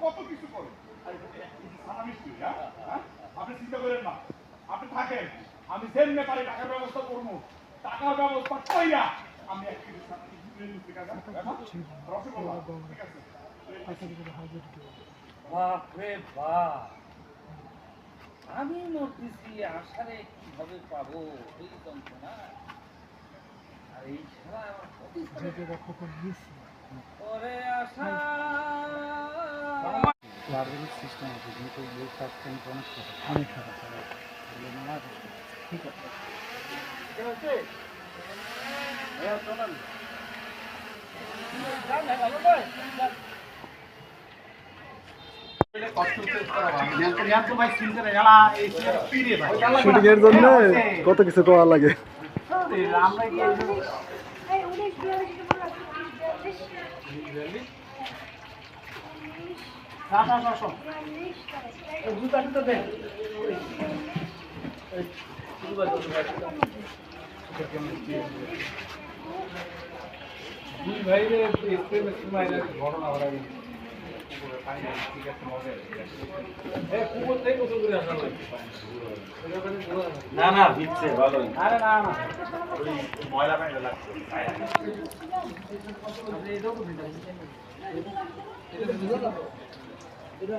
কত কিছু করে আপনি চিন্তা করেন না, আপনি থাকেন, আমি যেমনি পারি টাকার ব্যবস্থা করবো। টাকার ব্যবস্থা কইরা আমি বাপরে বাপ, আমি মরতেছি আশারে কিভাবে পাবো এই যন্ত্রণা। আর এই ছাড়া পরে আশা সিস্টেম আছে, কিন্তু এই কাজটা অনেক টাকা ঠিক আছে। শুটিং এর জন্য কত কিছু করা লাগে। দুই ভাইরে ঘটনা ঘটাই না না ভিজছে ভালোই। আরে না না ওই ময়লা পানিটা লাগছে। এটা